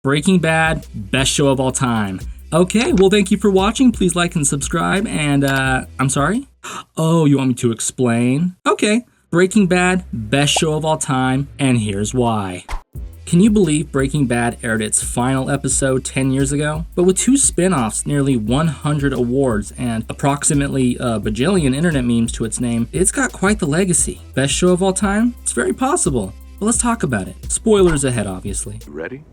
Breaking Bad, best show of all time. Okay, well, thank you for watching. Please like and subscribe. And, I'm sorry? Oh, you want me to explain? Okay, Breaking Bad, best show of all time, and here's why. Can you believe Breaking Bad aired its final episode 10 years ago? But with 2 spin-offs, nearly 100 awards, and approximately a bajillion internet memes to its name, it's got quite the legacy. Best show of all time? It's very possible. But let's talk about it. Spoilers ahead, obviously. Ready?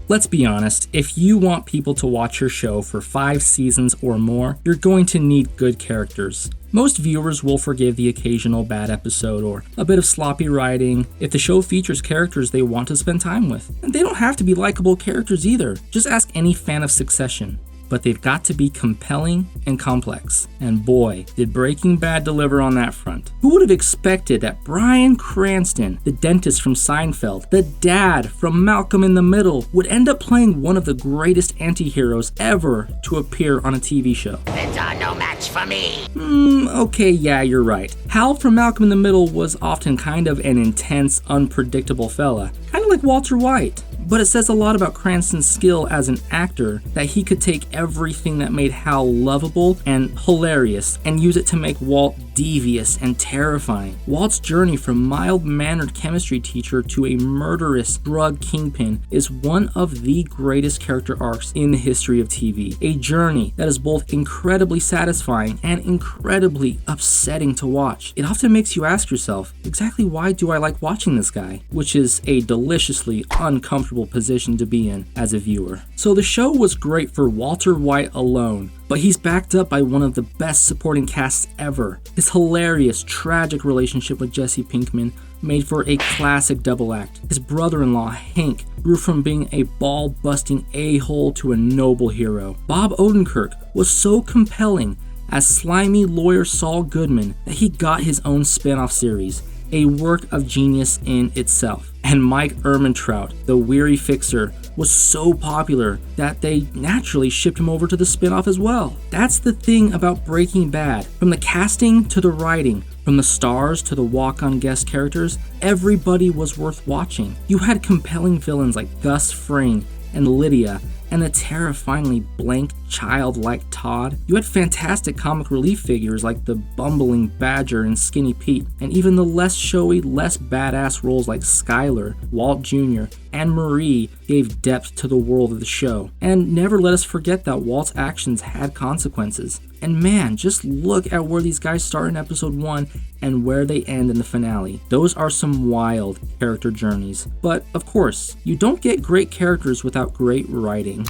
Let's be honest, if you want people to watch your show for 5 seasons or more, you're going to need good characters. Most viewers will forgive the occasional bad episode or a bit of sloppy writing if the show features characters they want to spend time with. And they don't have to be likable characters either. Just ask any fan of Succession. But they've got to be compelling and complex. And boy, did Breaking Bad deliver on that front. Who would have expected that Bryan Cranston, the dentist from Seinfeld, the dad from Malcolm in the Middle, would end up playing one of the greatest anti-heroes ever to appear on a TV show? It's no match for me. Okay, yeah, you're right. Hal from Malcolm in the Middle was often kind of an intense, unpredictable fella. Kind of like Walter White. But it says a lot about Cranston's skill as an actor that he could take everything that made Hal lovable and hilarious and use it to make Walt devious and terrifying. Walt's journey from mild-mannered chemistry teacher to a murderous drug kingpin is one of the greatest character arcs in the history of TV. A journey that is both incredibly satisfying and incredibly upsetting to watch. It often makes you ask yourself, exactly why do I like watching this guy? Which is a deliciously uncomfortable position to be in as a viewer. So the show was great for Walter White alone, but he's backed up by one of the best supporting casts ever. His hilarious, tragic relationship with Jesse Pinkman made for a classic double act. His brother-in-law, Hank, grew from being a ball-busting a-hole to a noble hero. Bob Odenkirk was so compelling as slimy lawyer Saul Goodman that he got his own spin-off series, a work of genius in itself. And Mike Ehrmantraut, the weary fixer, was so popular that they naturally shipped him over to the spin-off as well. That's the thing about Breaking Bad. From the casting to the writing, from the stars to the walk-on guest characters, everybody was worth watching. You had compelling villains like Gus Fring and Lydia, and the terrifyingly blank, childlike Todd. You had fantastic comic relief figures like the bumbling Badger and Skinny Pete, and even the less showy, less badass roles like Skyler, Walt Jr., and Marie gave depth to the world of the show. And never let us forget that Walt's actions had consequences. And man, just look at where these guys start in episode 1 and where they end in the finale. Those are some wild character journeys. But of course, you don't get great characters without great writing.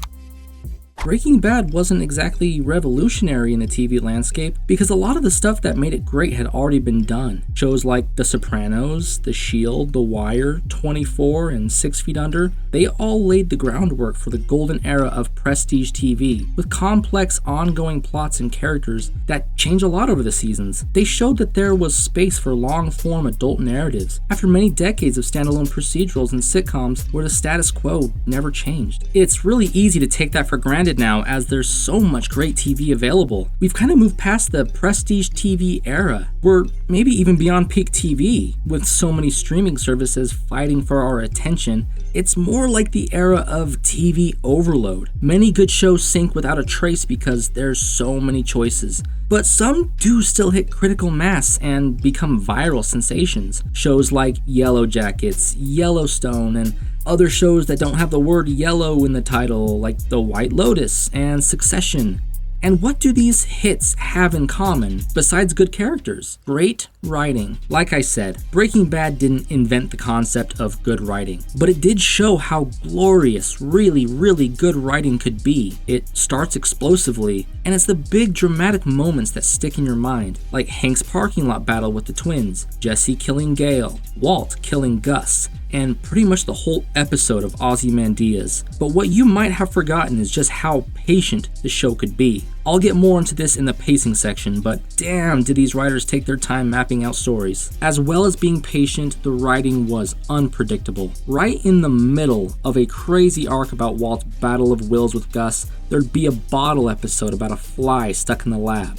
Breaking Bad wasn't exactly revolutionary in the TV landscape because a lot of the stuff that made it great had already been done. Shows like The Sopranos, The Shield, The Wire, 24, and 6 Feet Under, they all laid the groundwork for the golden era of prestige TV, with complex ongoing plots and characters that change a lot over the seasons. They showed that there was space for long-form adult narratives after many decades of standalone procedurals and sitcoms where the status quo never changed. It's really easy to take that for granted now as there's so much great TV available. We've kind of moved past the prestige TV era. We're maybe even beyond peak TV with so many streaming services fighting for our attention. It's more like the era of TV overload. Many good shows sink without a trace because there's so many choices. But some do still hit critical mass and become viral sensations. Shows like Yellow Jackets, Yellowstone, and other shows that don't have the word yellow in the title, like The White Lotus and Succession. And what do these hits have in common besides good characters? Great writing. Like I said, Breaking Bad didn't invent the concept of good writing, but it did show how glorious, really good writing could be. It starts explosively, and it's the big dramatic moments that stick in your mind, like Hank's parking lot battle with the twins, Jesse killing Gale, Walt killing Gus, and pretty much the whole episode of Ozymandias. But what you might have forgotten is just how patient the show could be. I'll get more into this in the pacing section, but damn did these writers take their time mapping out stories. As well as being patient, the writing was unpredictable. Right in the middle of a crazy arc about Walt's battle of wills with Gus, there'd be a bottle episode about a fly stuck in the lab.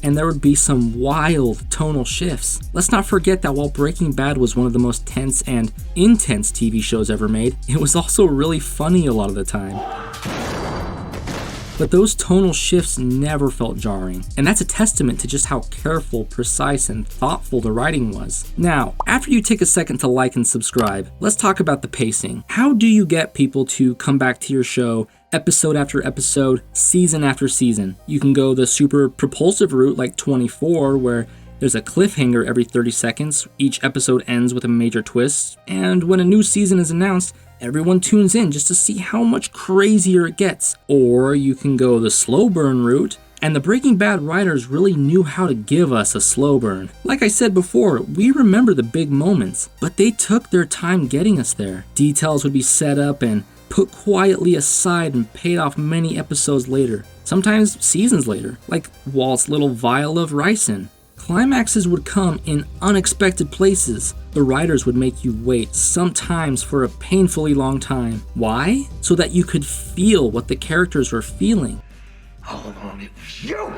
and there would be some wild tonal shifts. Let's not forget that while Breaking Bad was one of the most tense and intense TV shows ever made, it was also really funny a lot of the time. But those tonal shifts never felt jarring, and that's a testament to just how careful, precise, and thoughtful the writing was. Now, after you take a second to like and subscribe, let's talk about the pacing. How do you get people to come back to your show episode after episode, season after season? You can go the super propulsive route like 24, where there's a cliffhanger every 30 seconds, each episode ends with a major twist, and when a new season is announced, everyone tunes in just to see how much crazier it gets. Or you can go the slow burn route, and the Breaking Bad writers really knew how to give us a slow burn. Like I said before, we remember the big moments, but they took their time getting us there. Details would be set up and put quietly aside and paid off many episodes later, sometimes seasons later, like Walt's little vial of ricin. Climaxes would come in unexpected places. The writers would make you wait, sometimes for a painfully long time. Why? So that you could feel what the characters were feeling. All along it was you!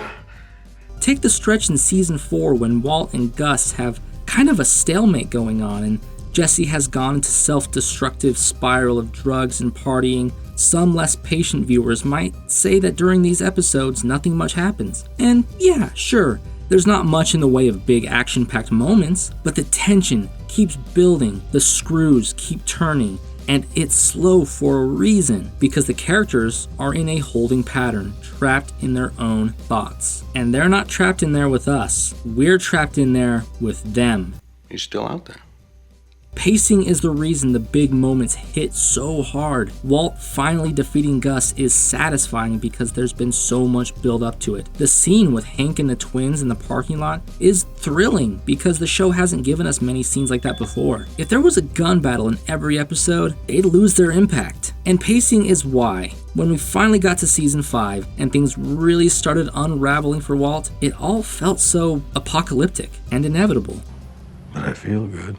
Take the stretch in season 4 when Walt and Gus have kind of a stalemate going on, and Jesse has gone into self-destructive spiral of drugs and partying. Some less patient viewers might say that during these episodes, nothing much happens. And yeah, sure, there's not much in the way of big action-packed moments, but the tension keeps building, the screws keep turning, and it's slow for a reason, because the characters are in a holding pattern, trapped in their own thoughts. And they're not trapped in there with us, we're trapped in there with them. He's still out there. Pacing is the reason the big moments hit so hard. Walt finally defeating Gus is satisfying because there's been so much build up to it. The scene with Hank and the twins in the parking lot is thrilling because the show hasn't given us many scenes like that before. If there was a gun battle in every episode, they'd lose their impact. And pacing is why, when we finally got to season 5 and things really started unraveling for Walt, it all felt so apocalyptic and inevitable. But I feel good.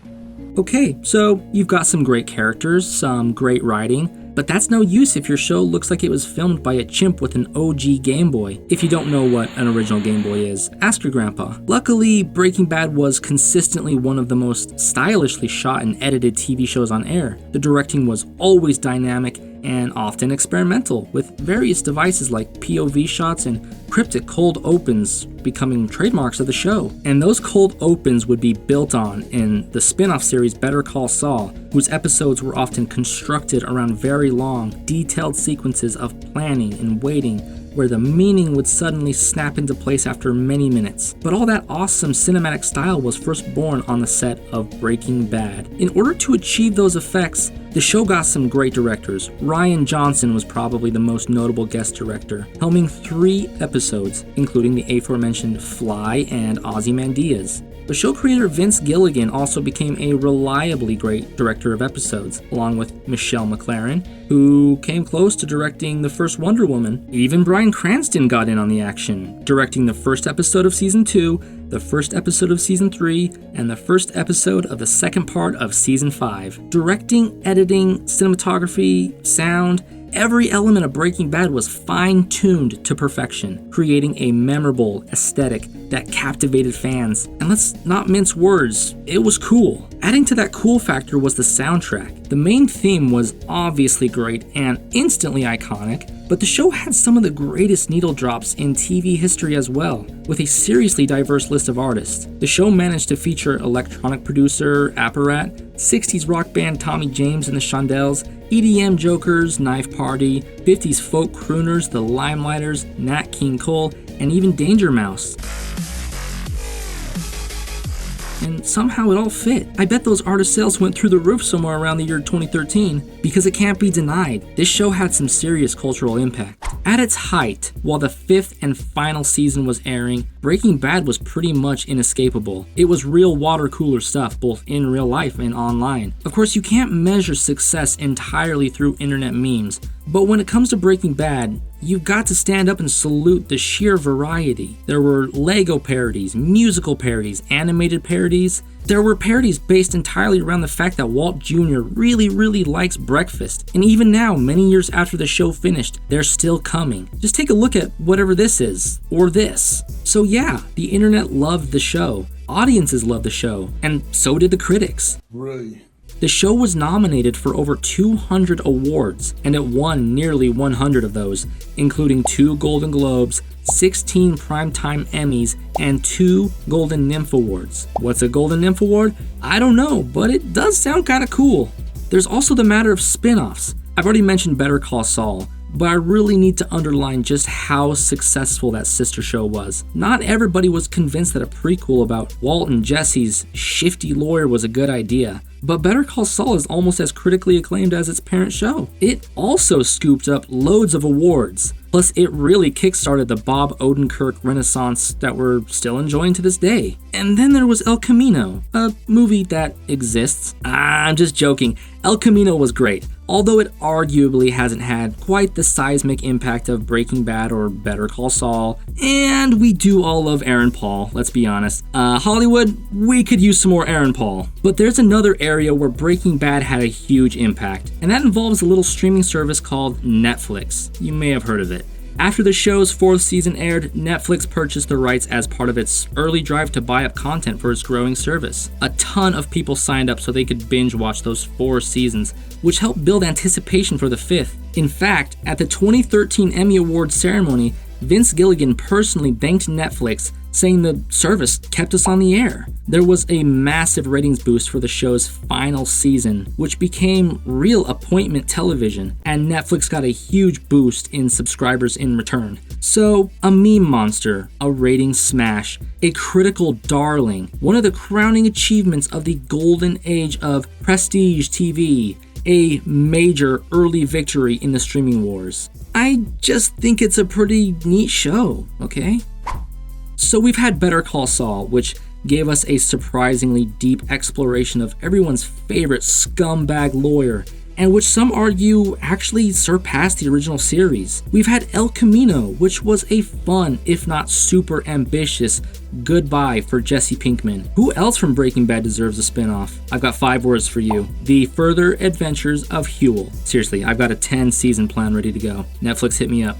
Okay, so you've got some great characters, some great writing, but that's no use if your show looks like it was filmed by a chimp with an OG Game Boy. If you don't know what an original Game Boy is, ask your grandpa. Luckily, Breaking Bad was consistently one of the most stylishly shot and edited TV shows on air. The directing was always dynamic and often experimental, with various devices like POV shots and cryptic cold opens becoming trademarks of the show. And those cold opens would be built on in the spin-off series Better Call Saul, whose episodes were often constructed around very long, detailed sequences of planning and waiting, where the meaning would suddenly snap into place after many minutes. But all that awesome cinematic style was first born on the set of Breaking Bad. In order to achieve those effects, the show got some great directors. Rian Johnson was probably the most notable guest director, helming 3 episodes, including the aforementioned Fly and Ozymandias. The show creator Vince Gilligan also became a reliably great director of episodes, along with Michelle MacLaren, who came close to directing the first Wonder Woman. Even Bryan Cranston got in on the action, directing the first episode of Season 2, the first episode of Season 3, and the first episode of the second part of Season 5. Directing, editing, cinematography, sound, every element of Breaking Bad was fine-tuned to perfection, creating a memorable aesthetic that captivated fans. And let's not mince words, it was cool. Adding to that cool factor was the soundtrack. The main theme was obviously great and instantly iconic, but the show had some of the greatest needle drops in TV history as well, with a seriously diverse list of artists. The show managed to feature electronic producer Apparat, 60s rock band Tommy James and the Shondells, EDM jokers, Knife Party, 50s folk crooners, the Limelighters, Nat King Cole, and even Danger Mouse. And somehow it all fit. I bet those artist sales went through the roof somewhere around the year 2013, because it can't be denied, this show had some serious cultural impact. At its height, while the 5th and final season was airing, Breaking Bad was pretty much inescapable. It was real water cooler stuff, both in real life and online. Of course, you can't measure success entirely through internet memes, but when it comes to Breaking Bad, you've got to stand up and salute the sheer variety. There were Lego parodies, musical parodies, animated parodies. There were parodies based entirely around the fact that Walt Jr. really likes breakfast. And even now, many years after the show finished, they're still coming. Just take a look at whatever this is, or this. So yeah, the internet loved the show. Audiences loved the show, and so did the critics. Right. The show was nominated for over 200 awards, and it won nearly 100 of those, including 2 Golden Globes, 16 Primetime Emmys, and 2 Golden Nymph Awards. What's a Golden Nymph Award? I don't know, but it does sound kinda cool. There's also the matter of spin-offs. I've already mentioned Better Call Saul, but I really need to underline just how successful that sister show was. Not everybody was convinced that a prequel about Walt and Jesse's shifty lawyer was a good idea, but Better Call Saul is almost as critically acclaimed as its parent show. It also scooped up loads of awards. Plus, it really kickstarted the Bob Odenkirk renaissance that we're still enjoying to this day. And then there was El Camino, a movie that exists. I'm just joking. El Camino was great, although it arguably hasn't had quite the seismic impact of Breaking Bad or Better Call Saul. And we do all love Aaron Paul, let's be honest. Hollywood, we could use some more Aaron Paul. But there's another area where Breaking Bad had a huge impact, and that involves a little streaming service called Netflix. You may have heard of it. After the show's 4th season aired, Netflix purchased the rights as part of its early drive to buy up content for its growing service. A ton of people signed up so they could binge watch those 4 seasons, which helped build anticipation for the 5th. In fact, at the 2013 Emmy Awards ceremony, Vince Gilligan personally thanked Netflix, saying the service kept us on the air. There was a massive ratings boost for the show's final season, which became real appointment television, and Netflix got a huge boost in subscribers in return. So, a meme monster, a ratings smash, a critical darling, one of the crowning achievements of the golden age of prestige TV, a major early victory in the streaming wars. I just think it's a pretty neat show, okay? So we've had Better Call Saul, which gave us a surprisingly deep exploration of everyone's favorite scumbag lawyer, and which some argue actually surpassed the original series. We've had El Camino, which was a fun, if not super ambitious, goodbye for Jesse Pinkman. Who else from Breaking Bad deserves a spin-off? I've got 5 words for you. The Further Adventures of Huel. Seriously, I've got a 10-season plan ready to go. Netflix, hit me up.